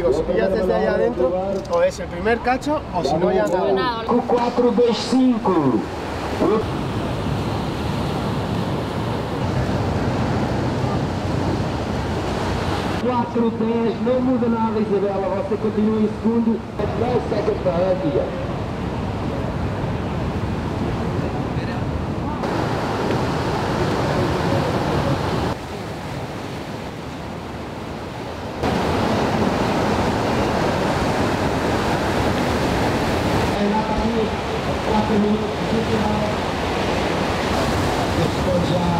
Digo, si pillas desde ahí adentro, o es el primer cacho, o si no ya nada. 4, 2, 5. 4, 10, não muda nada, Isabela, você continua em segundo, não segue para a Andia. Después ya,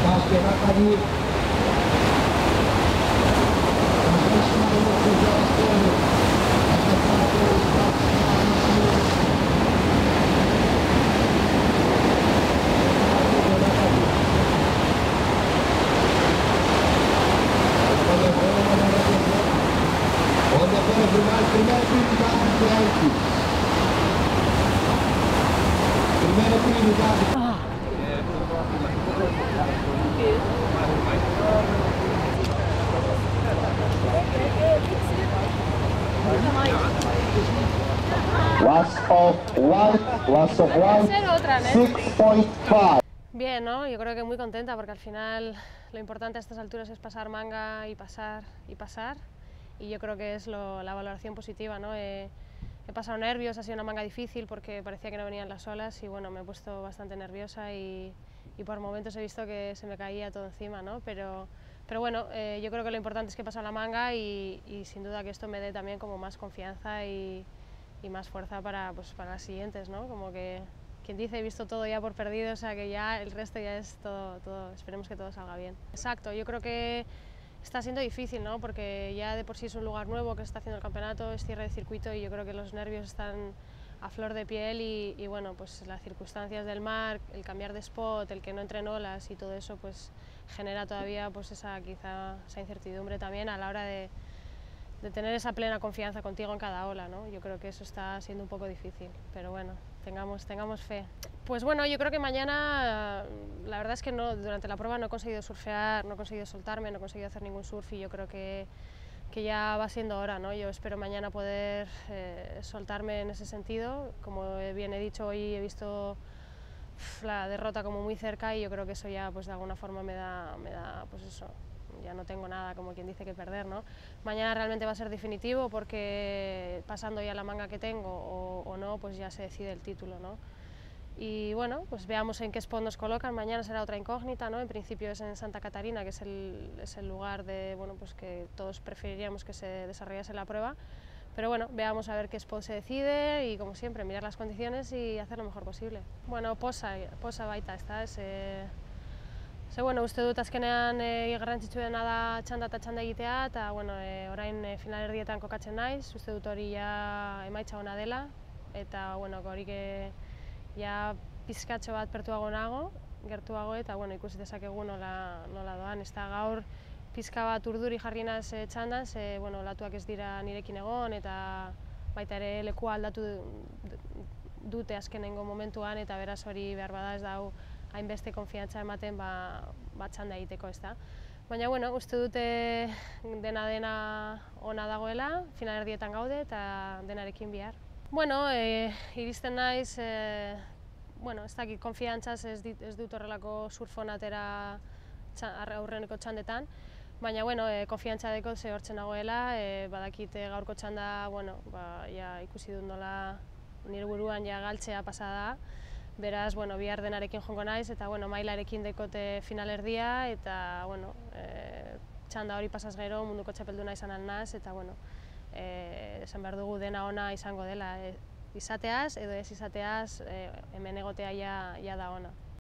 más que va a ir. Last of one, 6.5. Bien, ¿no? Yo creo que muy contenta porque al final lo importante a estas alturas es pasar manga y pasar y pasar, y yo creo que es la valoración positiva, ¿no? He pasado nervios, ha sido una manga difícil porque parecía que no venían las olas y bueno, me he puesto bastante nerviosa y por momentos he visto que se me caía todo encima, ¿no? Pero bueno, yo creo que lo importante es que he pasado la manga y sin duda que esto me dé también como más confianza y más fuerza para las siguientes, ¿no? Como que quien dice he visto todo ya por perdido, o sea que ya el resto ya es todo, esperemos que todo salga bien. Exacto, yo creo que está siendo difícil, ¿no? Porque ya de por sí es un lugar nuevo que se está haciendo el campeonato, es cierre de circuito y yo creo que los nervios están a flor de piel y bueno, pues las circunstancias del mar, el cambiar de spot, el que no entren olas y todo eso pues genera todavía pues quizá esa incertidumbre también a la hora de tener esa plena confianza contigo en cada ola, ¿no? Yo creo que eso está siendo un poco difícil, pero bueno, tengamos fe. Pues bueno, yo creo que mañana, la verdad es que durante la prueba no he conseguido surfear, no he conseguido soltarme, no he conseguido hacer ningún surf y yo creo que ya va siendo hora, ¿no? Yo espero mañana poder soltarme en ese sentido. Como bien he dicho, hoy he visto la derrota como muy cerca y yo creo que eso ya pues de alguna forma me da pues eso, ya no tengo nada como quien dice que perder, ¿no? Mañana realmente va a ser definitivo porque pasando ya la manga que tengo o no, pues ya se decide el título, ¿no? Y bueno, pues veamos en qué spot nos colocan, mañana será otra incógnita, ¿no? En principio es en Santa Catarina, que es el lugar bueno, pues que todos preferiríamos que se desarrollase la prueba, pero bueno, veamos a ver qué spot se decide y como siempre, mirar las condiciones y hacer lo mejor posible. Bueno, posa baita, bueno, uste dut azkenean garrantzitsuena da txanda eta txanda egitea, eta bueno, orain finalerdietan kokatzen naiz, uste dut hori ja emaitza ona dela, eta bueno, hori ja pizkatxo bat gertuago eta bueno, ikusi dezakegu nola doan, ez da gaur pizka bat urduri jarri naiz txandan, ze bueno, olatuak ez dira nirekin egon eta baita ere lekua aldatu dute azkenengo momentuan eta beraz hori behar bada ez da hau hainbeste konfiantza ematen txanda egiteko, ez da. Baina, bueno, uste dute dena ona dagoela, finalerdietan gaude eta denarekin bihar. Bueno, iristen naiz, bueno, ez dakit konfiantzaz ez dut horrelako surfon atera aurreneko txandetan, baina, bueno, konfiantza deko ze hortzen nagoela, badakit gaurko txanda, bueno, ja ikusi dut nola nire buruan ja galtzea pasada, beraz, bueno, bihar denarekin jongo naiz eta bueno, mailarekin dekote finalerdia eta bueno, txanda hori pasaz gero munduko txapelduna izan naz eta bueno, esan behar dugu dena ona izango dela, izateaz edo ez izateaz hemen egotea ja da ona.